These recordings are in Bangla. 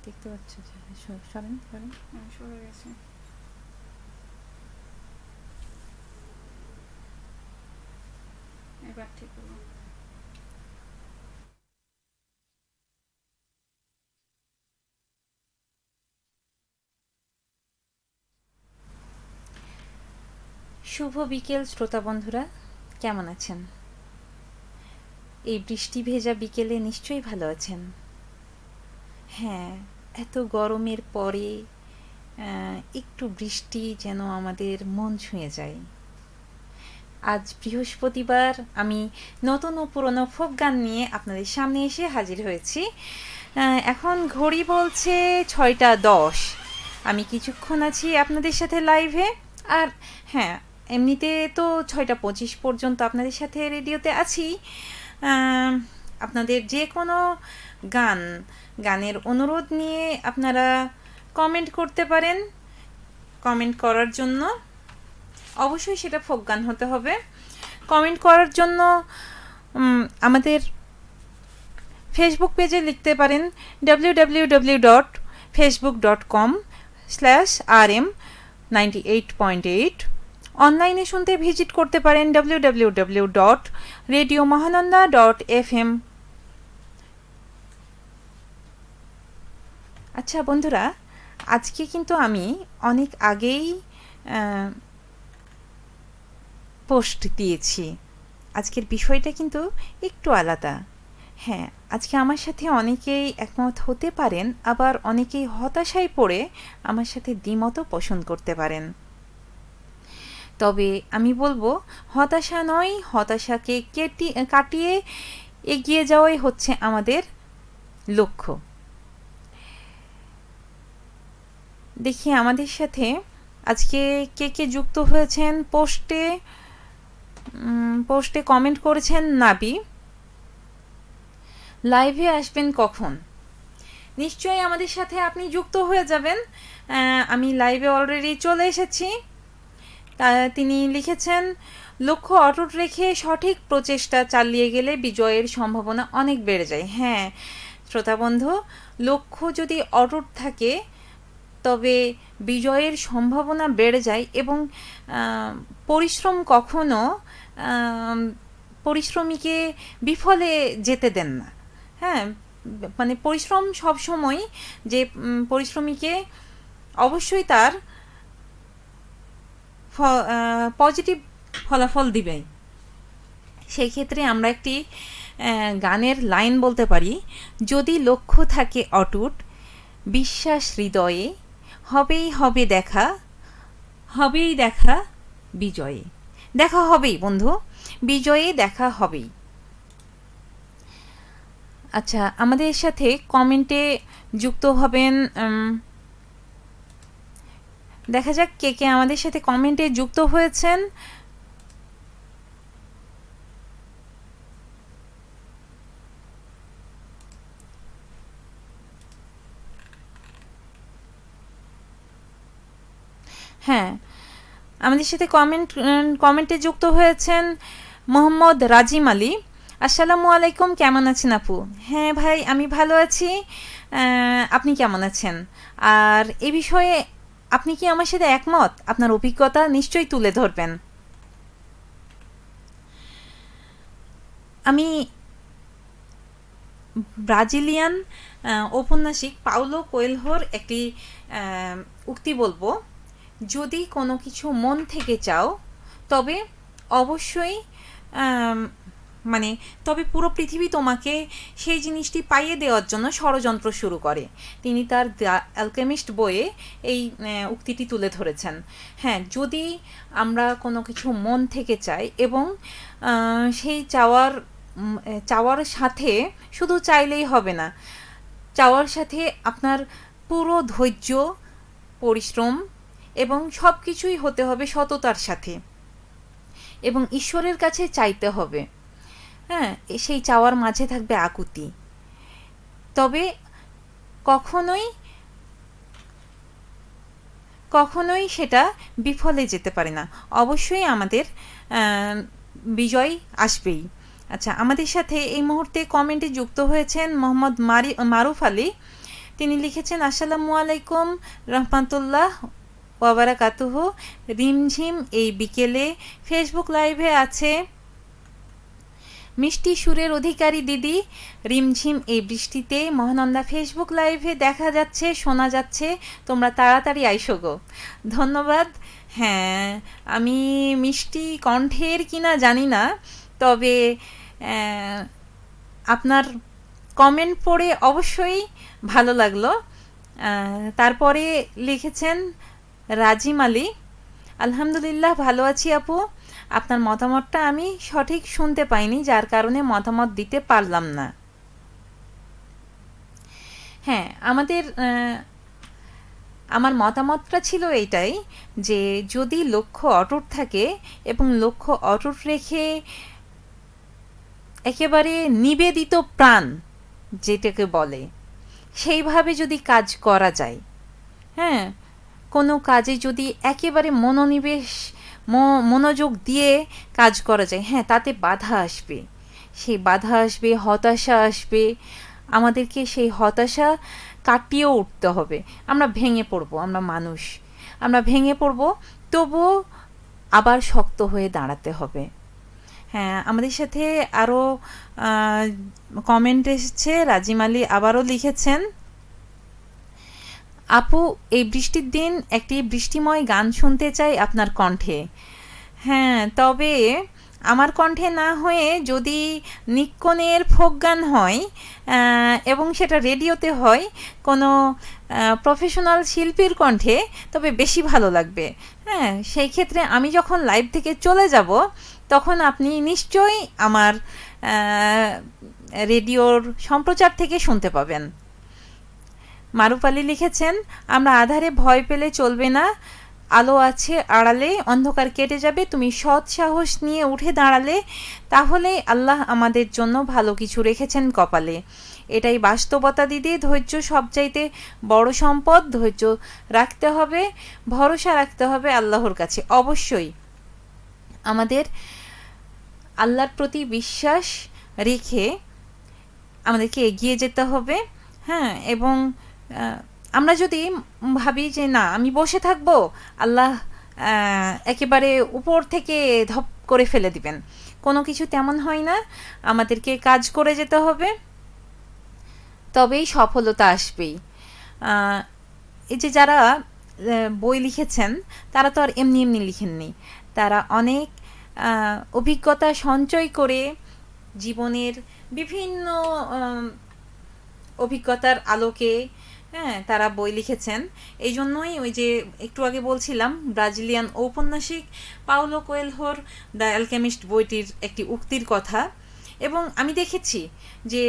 দেখতে পাচ্ছ যে সরেন সরেন সরে গেছে। এবার ঠিক হলো। শুভ বিকেল শ্রোতা বন্ধুরা, কেমন আছেন? এই বৃষ্টি ভেজা বিকেলে নিশ্চয়ই ভালো আছেন। হ্যাঁ, এত গরমের পরে একটু বৃষ্টি যেন আমাদের মন ছুঁয়ে যায়। আজ বৃহস্পতিবার আমি নতুন ও পুরনো ফোক গান নিয়ে আপনাদের সামনে এসে হাজির হয়েছি। এখন ঘড়ি বলছে 6টা 10। আমি কিছুক্ষণ আছি আপনাদের সাথে লাইভে। আর হ্যাঁ, এমনিতে তো 6টা 25 পর্যন্ত আপনাদের সাথে রেডিওতে আছি। আপনাদের যে কোনো গানের অনুরোধ নিয়ে আপনারা কমেন্ট করতে পারেন। কমেন্ট করার জন্য অবশ্যই সেটা ফোক গান হতে হবে। কমেন্ট করার জন্য আমাদের ফেসবুক পেজে লিখতে পারেন www.facebook.com/rm98.8। অনলাইনে শুনতে ভিজিট করতে পারেন www.radiomahananda.fm। আচ্ছা বন্ধুরা, আজকে কিন্তু আমি অনেক আগেই পোস্ট দিয়েছি। আজকের বিষয়টা কিন্তু একটু আলাদা। হ্যাঁ, আজকে আমার সাথে অনেকেই একমত হতে পারেন, আবার অনেকেই হতাশায় পড়ে আমার সাথে দ্বিমতও পোষণ করতে পারেন। তবে আমি বলবো, হতাশা নয়, হতাশাকে কাটিয়ে এগিয়ে যাওয়াই হচ্ছে আমাদের লক্ষ্য। দেখি আমাদের সাথে আজকে কে কে যুক্ত হয়েছেন। পোস্টে কমেন্ট করেছেন নাবি। লাইভে আসবেন কখন? নিশ্চয়ই আমাদের সাথে আপনি যুক্ত হয়ে যাবেন। আমি লাইভে অলরেডি চলে এসেছি। তিনি লিখেছেন, লক্ষ্য অটুট রেখে সঠিক প্রচেষ্টা চালিয়ে গেলে বিজয়ের সম্ভাবনা অনেক বেড়ে যায়। হ্যাঁ শ্রোতা বন্ধু, লক্ষ্য যদি অটুট থাকে তবে বিজয়ের সম্ভাবনা বেড়ে যায়। এবং পরিশ্রম কখনো পরিশ্রমীকে বিফলে যেতে দেন না। হ্যাঁ, মানে পরিশ্রম সবসময় যে পরিশ্রমীকে অবশ্যই তার পজিটিভ ফলাফল দিবে। সেই ক্ষেত্রে আমরা একটি গানের লাইন বলতে পারি, যদি লক্ষ্য থাকে অটুট, বিশ্বাস হৃদয়ে, হবেই হবে দেখা, হবেই দেখা বিজয়ে। দেখা হবেই বন্ধু, বিজয়ে দেখা হবেই। আচ্ছা, আমাদের সাথে কমেন্টে যুক্ত হবেন। দেখা যাক কে কে আমাদের সাথে কমেন্টে যুক্ত হয়েছেন। হ্যাঁ, আমাদের সাথে কমেন্টে যুক্ত হয়েছেন মোহাম্মদ রাজিম আলী। আসসালামু আলাইকুম, কেমন আছেন আপু? হ্যাঁ ভাই, আমি ভালো আছি। আপনি কেমন আছেন? আর এ বিষয়ে আপনি কি আমার সাথে একমত? আপনার অভিজ্ঞতা নিশ্চয়ই তুলে ধরবেন। আমি ব্রাজিলিয়ান ঔপন্যাসিক পাউলো কোয়েলহোর একটি উক্তি বলবো, যদি কোনো কিছু মন থেকে চাও তবে অবশ্যই তবে পুরো পৃথিবী তোমাকে সেই জিনিসটি পাইয়ে দেওয়ার জন্য ষড়যন্ত্র শুরু করে। তিনি তার দ্য অ্যালকেমিস্ট বইয়ে এই উক্তিটি তুলে ধরেছেন। হ্যাঁ, যদি আমরা কোনো কিছু মন থেকে চাই এবং সেই চাওয়ার সাথে শুধু চাইলেই হবে না, চাওয়ার সাথে আপনার পুরো ধৈর্য, পরিশ্রম এবং সব কিছুই হতে হবে সততার সাথে, এবং ঈশ্বরের কাছে চাইতে হবে। হ্যাঁ, সেই চাওয়ার মাঝে থাকবে আকুতি। তবে কখনোই সেটা বিফলে যেতে পারে না। অবশ্যই আমাদের বিজয় আসবেই। আচ্ছা, আমাদের সাথে এই মুহূর্তে কমেন্টে যুক্ত হয়েছেন মোহাম্মদ মারুফ আলী। তিনি লিখেছেন আসসালামু আলাইকুম রহমাতুল্লাহ ওয়াবারাকাতুহু। রিমঝিম এই বিকেলে ফেসবুক লাইভে আছে মিষ্টি সুরের অধিকারী দিদি। রিমঝিম এই বৃষ্টিতে মহানন্দা ফেসবুক লাইভে দেখা যাচ্ছে, শোনা যাচ্ছে, তোমরা তাড়াতাড়ি আইসো গো। ধন্যবাদ। হ্যাঁ, আমি মিষ্টি কণ্ঠের কিনা জানি না, তবে আপনার কমেন্ট পড়ে অবশ্যই ভালো লাগলো। তারপরে লিখেছেন রাজিম আলী, আলহামদুলিল্লাহ ভালো আছি আপু, আপনার মতামতটা আমি সঠিক শুনতে পাইনি, যার কারণে মতামত দিতে পারলাম না। হ্যাঁ, আমার মতামতটা ছিল এইটাই যে যদি লক্ষ্য অটুট থাকে এবং লক্ষ্য অটুট রেখে একেবারে নিবেদিত প্রাণ যেটাকে বলে সেইভাবে যদি কাজ করা যায়, হ্যাঁ, কোনো কাজে যদি একেবারে মনোযোগ দিয়ে কাজ করা যায়, হ্যাঁ, তাতে বাধা আসবে, সেই বাধা আসবে, হতাশা আসবে, আমাদেরকে সেই হতাশা কাটিয়েও উঠতে হবে। আমরা ভেঙে পড়ব, আমরা মানুষ, আমরা ভেঙে পড়ব, তবুও আবার শক্ত হয়ে দাঁড়াতে হবে। হ্যাঁ, আমাদের সাথে আরও কমেন্ট এসেছে। রাজিম আলী আবারও লিখেছেন, আপু এই বৃষ্টির দিন একটি বৃষ্টিময় গান শুনতে চাই আপনার কণ্ঠে। হ্যাঁ, তবে আমার কণ্ঠে না হয়ে যদি নিক্কনের ফোক গান হয় এবং সেটা রেডিওতে হয় কোনো প্রফেশনাল শিল্পীর কণ্ঠে, তবে বেশি ভালো লাগবে। হ্যাঁ, সেই ক্ষেত্রে আমি যখন লাইভ থেকে চলে যাব তখন আপনি নিশ্চয়ই আমার রেডিওর সম্প্রচার থেকে শুনতে পাবেন। মারুফ আলী লিখেছেন, আমরা আধারে ভয় পেলে চলবে না, আলো আছে আড়ালে, অন্ধকার কেটে যাবে, তুমি সৎ সাহস নিয়ে উঠে দাঁড়ালে তাহলেই আল্লাহ আমাদের জন্য ভালো কিছু রেখেছেন কপালে। এটাই বাস্তবতা দিদি। ধৈর্য সবচাইতে বড় সম্পদ। ধৈর্য রাখতে হবে, ভরসা রাখতে হবে আল্লাহর কাছে। অবশ্যই আমাদের আল্লাহর প্রতি বিশ্বাস রেখে আমাদেরকে এগিয়ে যেতে হবে। হ্যাঁ, এবং আমরা যদি ভাবি যে না আমি বসে থাকবো, আল্লাহ একেবারে উপর থেকে ধপ করে ফেলে দিবেন, কোনো কিছু তেমন হয় না। আমাদেরকে কাজ করে যেতে হবে, তবেই সফলতা আসবেই। এই যে যারা বই লিখেছেন তারা তো আর এমনি এমনি লিখেননি, তারা অনেক অভিজ্ঞতা সঞ্চয় করে জীবনের বিভিন্ন অভিজ্ঞতার আলোকে, হ্যাঁ, তারা বই লিখেছেন। এই জন্যই ওই যে একটু আগে বলছিলাম ব্রাজিলিয়ান ঔপন্যাসিক পাউলো কোয়েলহোর দ্য অ্যালকেমিস্ট বইটির একটি উক্তির কথা। এবং আমি দেখেছি যে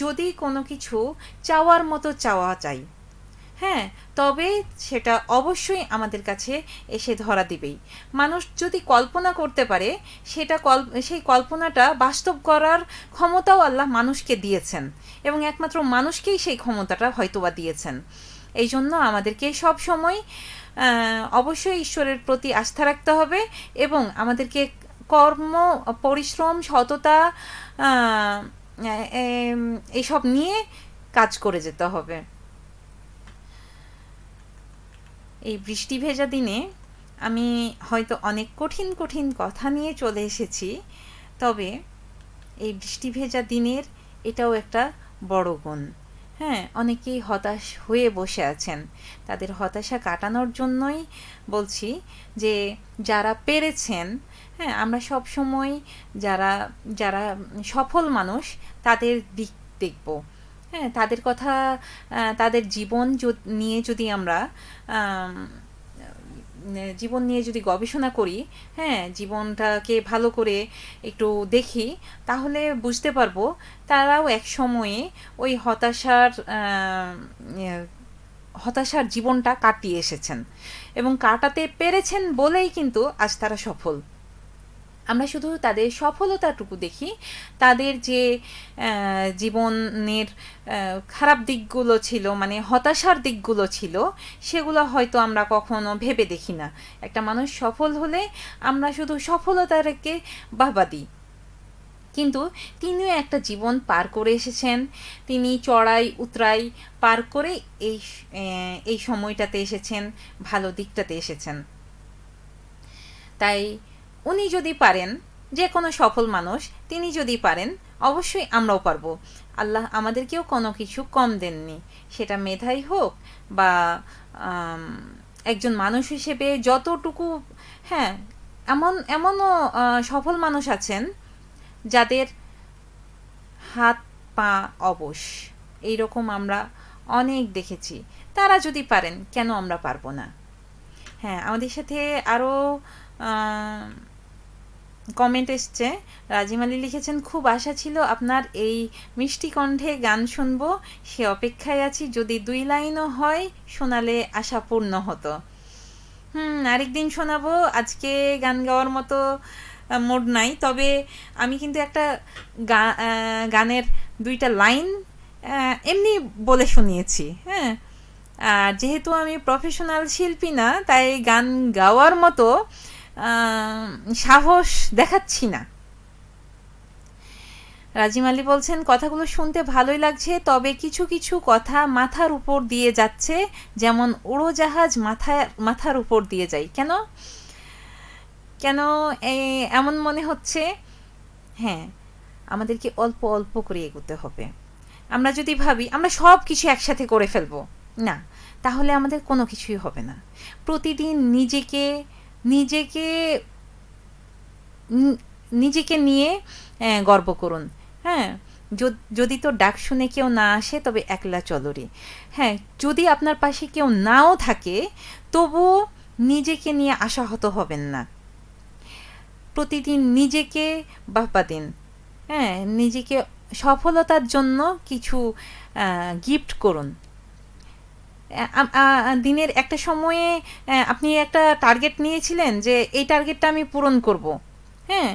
যদি কোনো কিছু চাওয়ার মতো চাওয়া চাই, হ্যাঁ, তবে সেটা অবশ্যই আমাদের কাছে এসে ধরা দিবেই। মানুষ যদি কল্পনা করতে পারে, সেই কল্পনাটা বাস্তব করার ক্ষমতাও আল্লাহ মানুষকে দিয়েছেন, এবং একমাত্র মানুষকেই সেই ক্ষমতাটা হয়তোবা দিয়েছেন। এই জন্য আমাদেরকে সব সময় অবশ্যই ঈশ্বরের প্রতি আস্থা রাখতে হবে এবং আমাদেরকে কর্ম, পরিশ্রম, সততা এইসব নিয়ে কাজ করে যেতে হবে। এই বৃষ্টি ভেজা দিনে আমি হয়তো অনেক কঠিন কঠিন কথা নিয়ে চলে এসেছি, তবে এই বৃষ্টি ভেজা দিনের এটাও একটা বড় গুণ। হ্যাঁ, অনেকেই হতাশ হয়ে বসে আছেন, তাদের হতাশা কাটানোর জন্যই বলছি যে যারা পেরেছেন, হ্যাঁ, আমরা সব সময় যারা যারা সফল মানুষ তাদের দিক দেখব। হ্যাঁ, তাদের কথা, তাদের জীবন নিয়ে যদি আমরা জীবন নিয়ে যদি গবেষণা করি, হ্যাঁ, জীবনটাকে ভালো করে একটু দেখি, তাহলে বুঝতে পারবো তারাও এক সময়ে ওই হতাশার জীবনটা কাটিয়ে এসেছেন এবং কাটাতে পেরেছেন বলেই কিন্তু আজ তারা সফল। আমরা শুধু তাদের সফলতাটুকু দেখি, তাদের যে জীবনের খারাপ দিকগুলো ছিল, মানে হতাশার দিকগুলো ছিল, সেগুলো হয়তো আমরা কখনো ভেবে দেখি না। একটা মানুষ সফল হলে আমরা শুধু সফলতাকে বাহবা দিই, কিন্তু তিনিও একটা জীবন পার করে এসেছেন। তিনি চড়াই উতরাই পার করে এই এই সময়টাতে এসেছেন, ভালো দিকটাতে এসেছেন। তাই উনি যদি পারেন, যে কোনো সফল মানুষ তিনি যদি পারেন, অবশ্যই আমরাও পারবো। আল্লাহ আমাদেরকেও কোনো কিছু কম দেননি, সেটা মেধাই হোক বা একজন মানুষ হিসেবে যতটুকু। হ্যাঁ, এমনও সফল মানুষ আছেন যাদের হাত পা অবশ, এইরকম আমরা অনেক দেখেছি। তারা যদি পারেন, কেন আমরা পারবো না? হ্যাঁ, আমাদের সাথে আরও কমেন্ট এসছে। রাজিম আলী লিখেছেন, খুব আশা ছিল আপনার এই মিষ্টি কণ্ঠে গান শুনবো, সে অপেক্ষায় আছি, যদি 2 লাইনও হয় শোনালে আশা পূর্ণ হতো। আরেকদিন শোনাবো, আজকে গান গাওয়ার মতো মুড নাই। তবে আমি কিন্তু একটা গানের 2টা লাইন এমনি বলে শুনিয়েছি। হ্যাঁ, আর যেহেতু আমি প্রফেশনাল শিল্পী না, তাই গান গাওয়ার মতো সাহস দেখাচ্ছি না। রাজিম আলী বলছেন, কথাগুলো শুনতে ভালোই লাগছে, তবে কিছু কিছু কথা মাথার উপর দিয়ে যাচ্ছে, যেমন উড়োজাহাজ মাথার উপর দিয়ে যায়। কেন কেন এমন মনে হচ্ছে? হ্যাঁ, আমাদেরকে অল্প অল্প করে এগোতে হবে। আমরা যদি ভাবি আমরা সব কিছু একসাথে করে ফেলবো, না, তাহলে আমাদের কোনো কিছুই হবে না। প্রতিদিন নিজেকে নিজেকে নিজেকে নিয়ে গর্ব করুন। হ্যাঁ, যদি তো ডাক শুনে কেউ না আসে, তবে একলা চলরি। হ্যাঁ, যদি আপনার পাশে কেউ নাও থাকে, তবুও নিজেকে নিয়ে আশাহত হবেন না। প্রতিদিন নিজেকে বাহবা দিন। হ্যাঁ, নিজেকে সফলতার জন্য কিছু গিফট করুন। দিনের একটা সময়ে আপনি একটা টার্গেট নিয়েছিলেন যে এই টার্গেটটা আমি পূরণ করব। হ্যাঁ,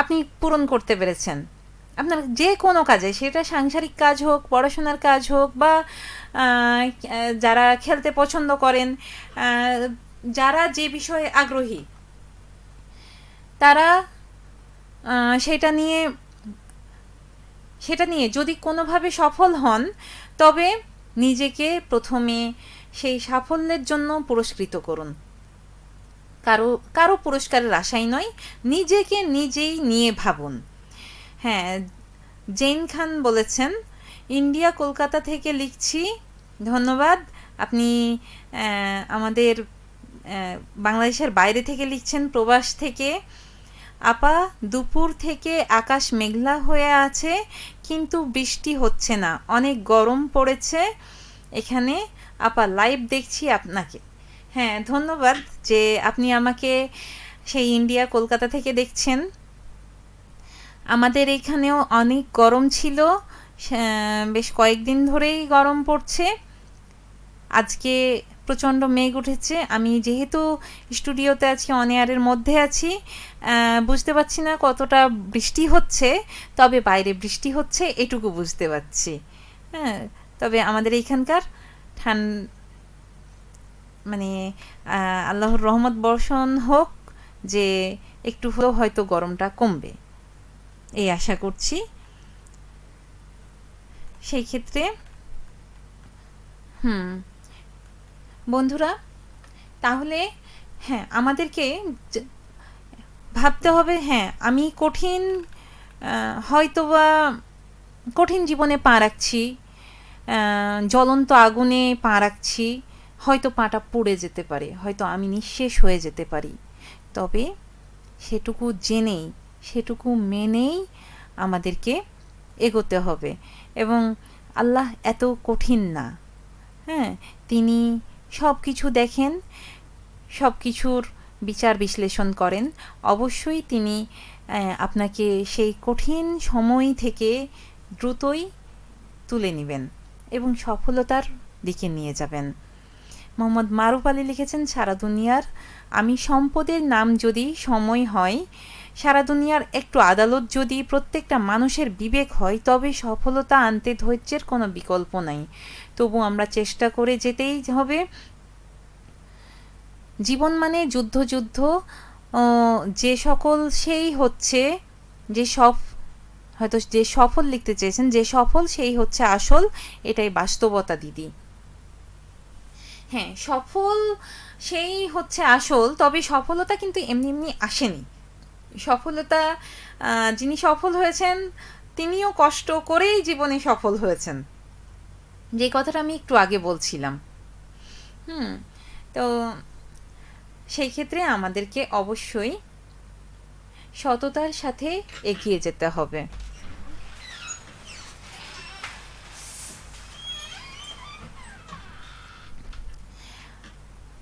আপনি পূরণ করতে পেরেছেন। আপনার যে কোনো কাজে, সেটা সাংসারিক কাজ হোক, পড়াশোনার কাজ হোক, বা যারা খেলতে পছন্দ করেন, যারা যে বিষয়ে আগ্রহী, তারা সেটা নিয়ে যদি কোনোভাবে সফল হন, তবে নিজেকে প্রথমে সেই সাফল্যের জন্য পুরস্কৃত করুন। কারো পুরস্কারের আশাই নয়, নিজেকে নিজেই নিয়ে ভাবুন। হ্যাঁ, জেইন খান বলেছেন, ইন্ডিয়া কলকাতা থেকে লিখছি। ধন্যবাদ। আপনি আমাদের বাংলাদেশের বাইরে থেকে লিখছেন, প্রবাস থেকে। আপা, দুপুর থেকে আকাশ মেঘলা হয়ে আছে, কিন্তু বৃষ্টি হচ্ছে না, অনেক গরম পড়েছে এখানে। আপা, লাইভ দেখছি আপনাকে। হ্যাঁ, ধন্যবাদ যে আপনি আমাকে সেই ইন্ডিয়া কলকাতা থেকে দেখছেন। আমাদের এখানেও অনেক গরম ছিল, বেশ কয়েকদিন ধরেই গরম পড়ছে। আজকে প্রচণ্ড মেঘ উঠেছে। আমি যেহেতু স্টুডিওতে আছি, অন এয়ারের মধ্যে আছি, বুঝতে পারছি না কতটা বৃষ্টি হচ্ছে, তবে বাইরে বৃষ্টি হচ্ছে এটুকু বুঝতে পারছি। হ্যাঁ, তবে আমাদের এইখানকার মানে আল্লাহর রহমত বর্ষণ হোক, যে একটু হলেও হয়তো গরমটা কমবে, এই আশা করছি। সেই ক্ষেত্রে বন্ধুরা, তাহলে হ্যাঁ, আমাদেরকে ভাবতে হবে, হ্যাঁ, আমি হয়তোবা কঠিন জীবনে পা রাখছি, জ্বলন্ত আগুনে পা রাখছি, হয়তো পাটা পুড়ে যেতে পারে, হয়তো আমি নিঃশেষ হয়ে যেতে পারি, তবে সেটুকু জেনেই, সেটুকু মেনেই আমাদেরকে এগোতে হবে। এবং আল্লাহ এত কঠিন না। হ্যাঁ, তিনি সব কিছু দেখেন, সব কিছুর বিচার বিশ্লেষণ করেন। অবশ্যই তিনি আপনাকে সেই কঠিন সময় থেকে দ্রুতই তুলে নেবেন এবং সফলতার দিকে নিয়ে যাবেন। মোহাম্মদ মারুফ আলী লিখেছেন, সারা দুনিয়ার আমি সম্পদের নাম যদি সময় হয়, সারা দুনিয়ার একটু আদালত যদি প্রত্যেকটা মানুষের বিবেক হয়, তবে সফলতা আনতে ধৈর্যের কোনো বিকল্প নাই। তবু আমরা চেষ্টা করে যেতেই হবে। জীবন মানে যুদ্ধ, যে সকল সেই হচ্ছে যে সব হয়তো যে সফল লিখতে চেয়েছেন, যে সফল সেই হচ্ছে আসল, এটাই বাস্তবতা দিদি। হ্যাঁ, সফল সেই হচ্ছে আসল, তবে সফলতা কিন্তু এমনি এমনি আসেনি। সফলতা, যিনি সফল হয়েছেন তিনিও কষ্ট করেই জীবনে সফল হয়েছেন, যে কথাটা আমি একটু আগে বলছিলাম। তো সেই ক্ষেত্রে আমাদেরকে অবশ্যই সততার সাথে এগিয়ে যেতে হবে।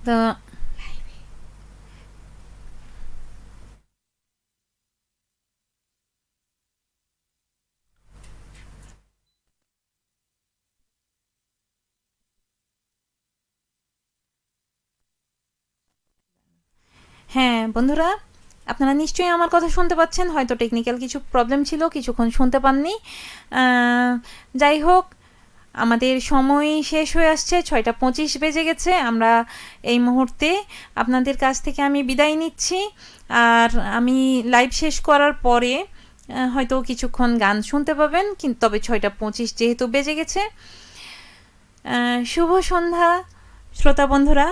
তো হ্যাঁ বন্ধুরা, আপনারা নিশ্চয়ই আমার কথা শুনতে পাচ্ছেন। হয়তো টেকনিক্যাল কিছু প্রবলেম ছিল, কিছুক্ষণ শুনতে পাননি। যাই হোক, আমাদের সময় শেষ হয়ে আসছে, 6:25 বেজে গেছে। আমরা এই মুহূর্তে আপনাদের কাছ থেকে আমি বিদায় নিচ্ছি। আর আমি লাইভ শেষ করার পরে হয়তো কিছুক্ষণ গান শুনতে পাবেন, কিন্তু তবে 6:25 যেহেতু বেজে গেছে। শুভ সন্ধ্যা শ্রোতা বন্ধুরা।